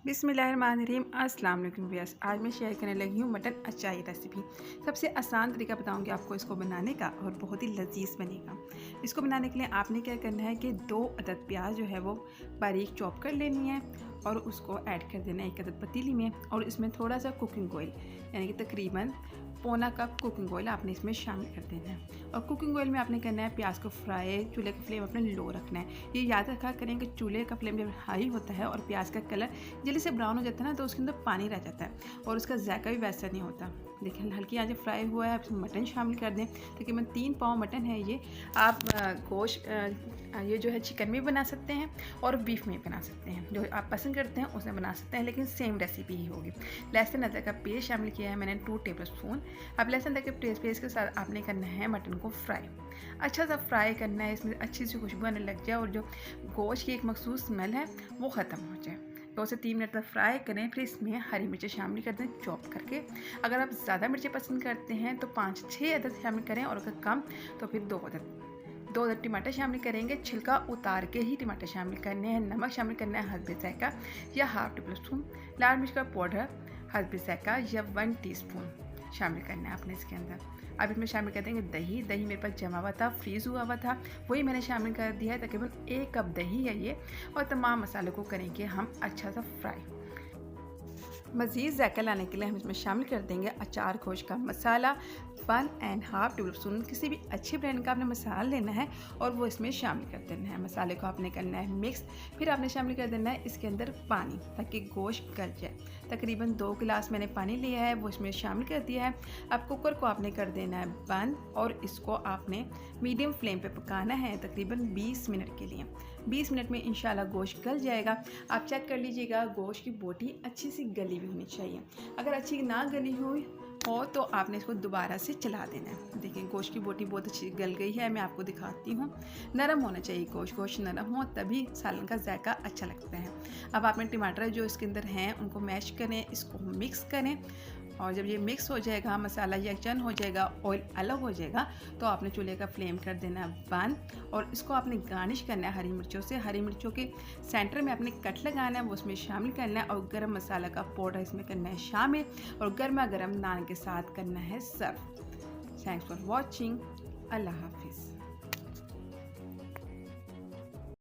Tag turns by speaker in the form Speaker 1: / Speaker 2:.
Speaker 1: बिस्मिल्लाहिर्रहमानिर्रहीम। अस्सलाम वालेकुम व्यूअर्स। आज मैं शेयर करने लगी हूँ मटन अचाई रेसिपी। सबसे आसान तरीका बताऊँगी आपको इसको बनाने का और बहुत ही लजीज बनेगा। इसको बनाने के लिए आपने क्या करना है कि 2 अदद प्याज जो है वो बारीक चॉप कर लेनी है और उसको ऐड कर देना है एक अदद पतीली में। और इसमें थोड़ा सा कुकिंग ऑयल यानी कि तकरीबन पौना कप कुकिंग ऑयल आपने इसमें शामिल कर देना है। और कुकिंग ऑयल में आपने करना है प्याज को फ्राई, चूल्हे का फ्लेम अपने लो रखना है। ये याद रखा करें कि चूल्हे का फ्लेम जब हाई होता है और प्याज का कलर जल्दी से ब्राउन हो जाता है ना, तो उसके अंदर पानी रह जाता है और उसका जायका भी वैसा नहीं होता। देखिए हल्की आंच फ्राई हुआ है, अब मटन शामिल कर दें। तकरीबन 3 पाव मटन है ये। आप गोश्त ये जो है चिकन में बना सकते हैं और बीफ में बना सकते हैं, जो आप पसंद करते हैं उसमें बना सकते हैं, लेकिन सेम रेसिपी ही होगी। लहसुन अदरक का पेस्ट शामिल किया है मैंने 2 टेबल स्पून। अब लहसुन अदरक के पेस्ट के साथ आपने करना है मटन को फ्राई, अच्छा सा फ्राई करना है। इसमें अच्छी सी खुशबू आने लग जाए और जो गोश्त की एक मखसूस स्मेल है वो ख़त्म हो जाए। 2 से 3 मिनट तक फ्राई करें। फिर इसमें हरी मिर्चें शामिल कर दें चॉप करके। अगर आप ज़्यादा मिर्चें पसंद करते हैं तो 5-6 अदद शामिल करें, और अगर कम तो फिर 2 अदद टमाटर शामिल करेंगे। छिलका उतार के ही टमाटर शामिल करने हैं। नमक शामिल करना है हस्बे जायका या हाफ टेबल स्पून। लाल मिर्च का पाउडर हस्बे जायका या 1 टीस्पून शामिल करना है आपने इसके अंदर। अब इसमें शामिल कर देंगे दही। दही मेरे पास जमा हुआ था, फ्रीज़ हुआ हुआ था, वही मैंने शामिल कर दिया है। तकरीबन 1 कप दही है ये। और तमाम मसालों को करेंगे हम अच्छा सा फ्राई। मज़ीद जायका लाने के लिए हम इसमें शामिल कर देंगे अचार खोश का मसाला 1.5 टेबल स्पून। किसी भी अच्छे ब्रांड का आपने मसाला लेना है और वो इसमें शामिल कर देना है। मसाले को आपने करना है मिक्स। फिर आपने शामिल कर देना है इसके अंदर पानी, ताकि गोश्त गल जाए। तकरीबन 2 गिलास मैंने पानी लिया है, वो इसमें शामिल कर दिया है। अब कुकर को आपने कर देना है बंद और इसको आपने मीडियम फ्लेम पे पकाना है तकरीबन 20 मिनट के लिए। 20 मिनट में इंशाल्लाह गोश्त गल जाएगा। आप चेक कर लीजिएगा गोश्त की बोटी अच्छी सी गली हुई होनी चाहिए। अगर अच्छी ना गली हुई हो तो आपने इसको दोबारा से चला देना है। देखिए गोश्त की बोटी बहुत अच्छी गल गई है, मैं आपको दिखाती हूँ। नरम होना चाहिए गोश्त नरम हो तभी सालन का जायका अच्छा लगता है। अब आपने टमाटर जो इसके अंदर हैं उनको मैश करें, इसको मिक्स करें। और जब ये मिक्स हो जाएगा, मसाला यकजन हो जाएगा, ऑयल अलग हो जाएगा, तो आपने चूल्हे का फ्लेम कर देना है बंद। और इसको आपने गार्निश करना है हरी मिर्चों से। हरी मिर्चों के सेंटर में आपने कट लगाना है, वो उसमें शामिल करना है। और गरम मसाला का पाउडर इसमें करना है शामिल और गर्मा गर्म नान के साथ करना है सर्व। Thanks for watching. अल्लाह हाफिज़।